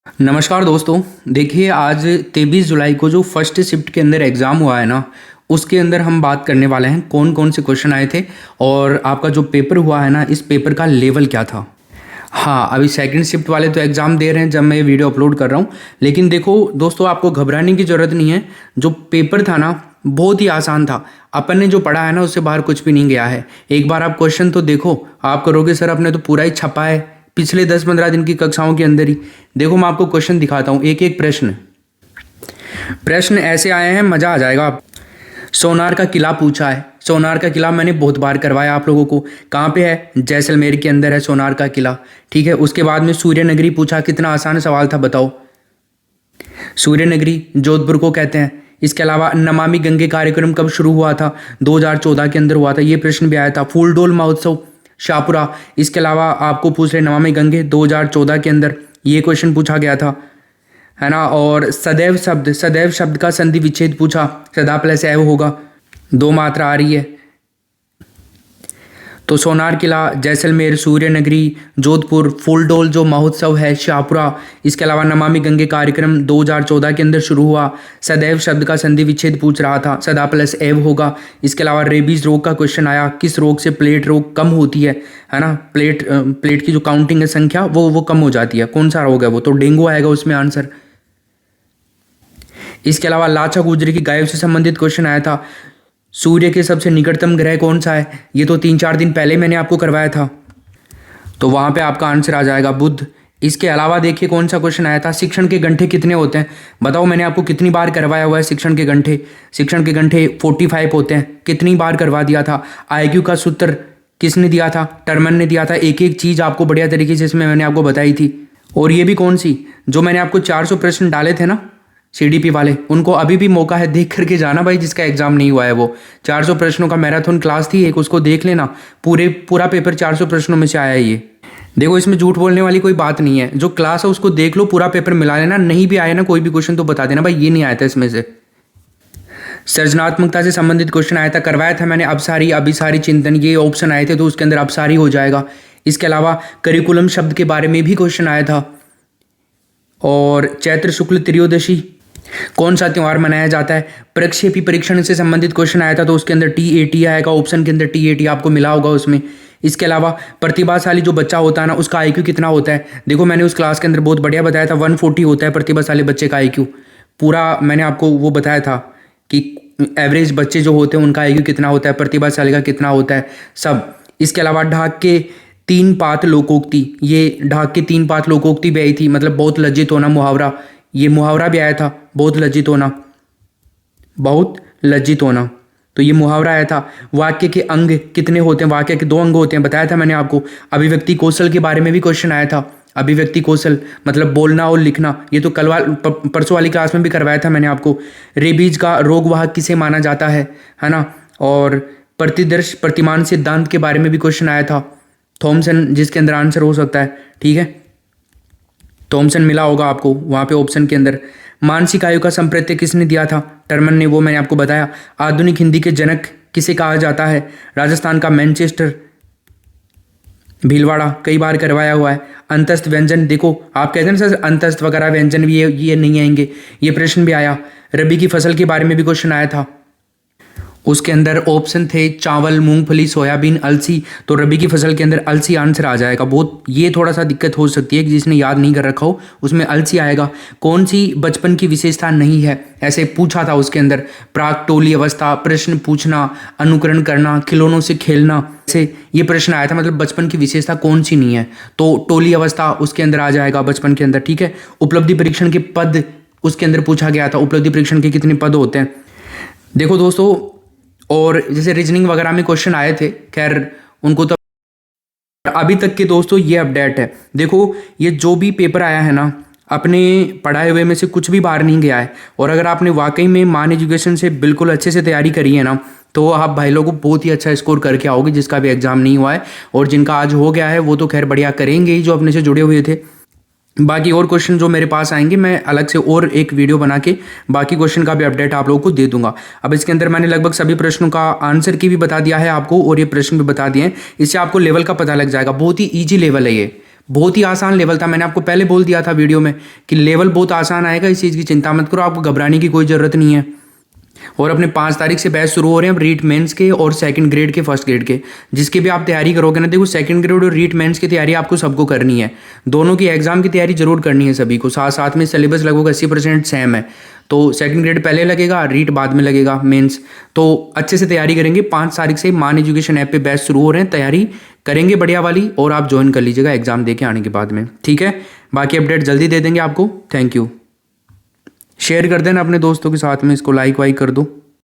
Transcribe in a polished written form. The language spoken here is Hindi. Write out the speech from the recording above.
नमस्कार दोस्तों। देखिए, आज 23 जुलाई को जो फर्स्ट शिफ्ट के अंदर एग्ज़ाम हुआ है ना, उसके अंदर हम बात करने वाले हैं कौन कौन से क्वेश्चन आए थे और आपका जो पेपर हुआ है ना, इस पेपर का लेवल क्या था। हाँ, अभी सेकंड शिफ्ट वाले तो एग्ज़ाम दे रहे हैं जब मैं ये वीडियो अपलोड कर रहा हूँ। लेकिन देखो दोस्तों, आपको घबराने की ज़रूरत नहीं है। जो पेपर था ना, बहुत ही आसान था। अपन ने जो पढ़ा है ना, उससे बाहर कुछ भी नहीं गया है। एक बार आप क्वेश्चन तो देखो, आप करोगे सर अपने तो पूरा ही छपा है पिछले 10-15 दिन की कक्षाओं के अंदर ही। देखो, मैं आपको क्वेश्चन दिखाता हूँ, एक एक प्रश्न। प्रश्न ऐसे आए हैं, मज़ा आ जाएगा आप। सोनार का किला पूछा है। सोनार का किला मैंने बहुत बार करवाया आप लोगों को। कहाँ पे है? जैसलमेर के अंदर है सोनार का किला। ठीक है। उसके बाद में सूर्य नगरी पूछा। कितना आसान सवाल था बताओ। सूर्य नगरी जोधपुर को कहते हैं। इसके अलावा नमामि गंगे कार्यक्रम कब शुरू हुआ था? 2014 के अंदर हुआ था। ये प्रश्न भी आया था। फूलडोल महोत्सव शाहपुरा। इसके अलावा आपको पूछ रहे नमामि गंगे 2014 के अंदर, ये क्वेश्चन पूछा गया था, है ना। और सदैव शब्द का संधि विच्छेद पूछा। सदा प्लस एव होगा, दो मात्रा आ रही है। तो सोनार किला, जैसलमेर, सूर्य नगरी, जोधपुर, फूलडोल जो महोत्सव है शाहपुरा। इसके अलावा नमामि गंगे कार्यक्रम 2014 के अंदर शुरू हुआ। सदैव शब्द का संधि विच्छेद पूछ रहा था, सदा प्लस एव होगा। इसके अलावा रेबीज रोग का क्वेश्चन आया। किस रोग से प्लेट रोग कम होती है ना। प्लेट की जो काउंटिंग है, संख्या, वो कम हो जाती है। कौन सा रोग है वो? तो डेंगू आएगा उसमें आंसर। इसके अलावा लाचा गुजरी की गायों से संबंधित क्वेश्चन आया था। सूर्य के सबसे निकटतम ग्रह कौन सा है? ये तो 3-4 दिन पहले मैंने आपको करवाया था, तो वहां पे आपका आंसर आ जाएगा बुध। इसके अलावा देखिए कौन सा क्वेश्चन आया था। शिक्षण के घंटे कितने होते हैं? बताओ, मैंने आपको कितनी बार करवाया हुआ है शिक्षण के घंटे। शिक्षण के घंटे 45 होते हैं। कितनी बार करवा दिया था। आईक्यू का सूत्र किसने दिया था? टर्मन ने दिया था। एक एक चीज आपको बढ़िया तरीके से इसमें मैंने आपको बताई थी। और ये भी कौन सी, जो मैंने आपको 400 प्रश्न डाले थे ना सीडीपी वाले, उनको अभी भी मौका है, देख करके जाना भाई। जिसका एग्जाम नहीं हुआ है वो 400 प्रश्नों का मैराथन क्लास थी एक, उसको देख लेना। पूरा पेपर 400 प्रश्नों में से आया है ये। देखो, इसमें झूठ बोलने वाली कोई बात नहीं है। जो क्लास है उसको देख लो, पूरा पेपर मिला लेना। नहीं भी आया ना कोई भी क्वेश्चन तो बता देना भाई ये नहीं आया था इसमें से। सृजनात्मकता से संबंधित क्वेश्चन आया था, करवाया था मैंने। अभिसारी, अभिसारी चिंतन, ये ऑप्शन आए थे तो उसके अंदर अभिसारी हो जाएगा। इसके अलावा करिकुलम शब्द के बारे में भी क्वेश्चन आया था। और चैत्र शुक्ल त्रयोदशी कौन सा त्योहार मनाया जाता है? प्रक्षेपी परीक्षण से संबंधित क्वेश्चन आया था तो उसके अंदर TAT आएगा। ऑप्शन के अंदर TAT आपको मिला होगा उसमें। इसके अलावा प्रतिभाशाली जो बच्चा होता है ना, उसका IQ कितना होता है? देखो, मैंने उस क्लास के अंदर बहुत बढ़िया बताया था। 140 होता है प्रतिभाशाली बच्चे का IQ। पूरा मैंने आपको वो बताया था कि एवरेज बच्चे जो होते हैं उनका IQ कितना होता है, प्रतिभाशाली का कितना होता है, सब। इसके अलावा ढाक के 3 पात लोकोक्ति, ये ढाक के 3 पात लोकोक्ति भी आई थी, मतलब बहुत लज्जित होना मुहावरा। ये मुहावरा भी आया था, बहुत लज्जित होना, बहुत लज्जित होना। तो ये मुहावरा आया था। वाक्य के अंग कितने होते हैं? वाक्य के 2 अंग होते हैं, बताया था मैंने आपको। अभिव्यक्ति कौशल के बारे में भी क्वेश्चन आया था। अभिव्यक्ति कौशल मतलब बोलना और लिखना। ये तो परसों वाली क्लास में भी करवाया था मैंने आपको। रेबीज का रोगवाहक किसे माना जाता है ना। और प्रतिदर्श प्रतिमान सिद्धांत के बारे में भी क्वेश्चन आया था। थॉमसन, जिसके अंदर आंसर हो सकता है। ठीक है, थॉमसन मिला होगा आपको वहाँ पे ऑप्शन के अंदर। मानसिक आयु का संप्रत्यय किसने दिया था? टर्मन ने, वो मैंने आपको बताया। आधुनिक हिंदी के जनक किसे कहा जाता है? राजस्थान का मैनचेस्टर, भीलवाड़ा, कई बार करवाया हुआ है। अंतस्थ व्यंजन, देखो आप कहते हैं ना सर अंतस्थ वगैरह व्यंजन भी ये नहीं आएंगे, ये प्रश्न भी आया। रबी की फसल के बारे में भी क्वेश्चन आया था। उसके अंदर ऑप्शन थे चावल, मूंगफली, सोयाबीन, अलसी। तो रबी की फसल के अंदर अलसी आंसर आ जाएगा। बहुत ये थोड़ा सा दिक्कत हो सकती है कि जिसने याद नहीं कर रखा हो, उसमें अलसी आएगा। कौन सी बचपन की विशेषता नहीं है? ऐसे पूछा था उसके अंदर। प्राक टोली अवस्था, प्रश्न पूछना, अनुकरण करना, खिलौनों से खेलना, ऐसे ये प्रश्न आया था। मतलब बचपन की विशेषता कौन सी नहीं है? तो टोली अवस्था उसके अंदर आ जाएगा बचपन के अंदर। ठीक है। उपलब्धि परीक्षण के पद उसके अंदर पूछा गया था। उपलब्धि परीक्षण के कितने पद होते हैं? देखो दोस्तों, और जैसे रीजनिंग वगैरह में क्वेश्चन आए थे, खैर उनको तो अभी तक के दोस्तों ये अपडेट है। देखो, ये जो भी पेपर आया है ना, अपने पढ़ाए हुए में से कुछ भी बाहर नहीं गया है। और अगर आपने वाकई में मान एजुकेशन से बिल्कुल अच्छे से तैयारी करी है ना, तो आप भाई लोगों बहुत ही अच्छा स्कोर करके आओगे, जिसका भी एग्जाम नहीं हुआ है। और जिनका आज हो गया है वो तो खैर बढ़िया करेंगे ही, जो अपने से जुड़े हुए थे। बाकी और क्वेश्चन जो मेरे पास आएंगे, मैं अलग से और एक वीडियो बना के बाकी क्वेश्चन का भी अपडेट आप लोगों को दे दूंगा। अब इसके अंदर मैंने लगभग सभी प्रश्नों का आंसर की भी बता दिया है आपको, और ये प्रश्न भी बता दिए हैं। इससे आपको लेवल का पता लग जाएगा। बहुत ही ईजी लेवल है ये, बहुत ही आसान लेवल था, मैंने आपको पहले बोल दिया था वीडियो में कि लेवल बहुत आसान आएगा, इस चीज़ की चिंता मत करो, आपको घबराने की कोई ज़रूरत नहीं है। और अपने 5 तारीख से बैच शुरू हो रहे हैं अब रीट मेंस के और सेकंड ग्रेड के, फर्स्ट ग्रेड के, जिसकी भी आप तैयारी करोगे ना, देखो सेकंड ग्रेड और रीट मेंस की तैयारी आपको सबको करनी है, दोनों की एग्जाम की तैयारी जरूर करनी है सभी को, साथ साथ में सिलेबस लगभग 80% सेम है। तो सेकंड ग्रेड पहले लगेगा, रीट बाद में लगेगा मेंस। तो अच्छे से तैयारी करेंगे, 5 तारीख से मान एजुकेशन ऐप पे बैच शुरू हो रहे हैं, तैयारी करेंगे बढ़िया वाली, और आप ज्वाइन कर लीजिएगा एग्जाम दे के आने के बाद में, ठीक है। बाकी अपडेट जल्दी दे देंगे आपको। Thank you. शेयर कर देना अपने दोस्तों के साथ में, इसको लाइक वाइक कर दो।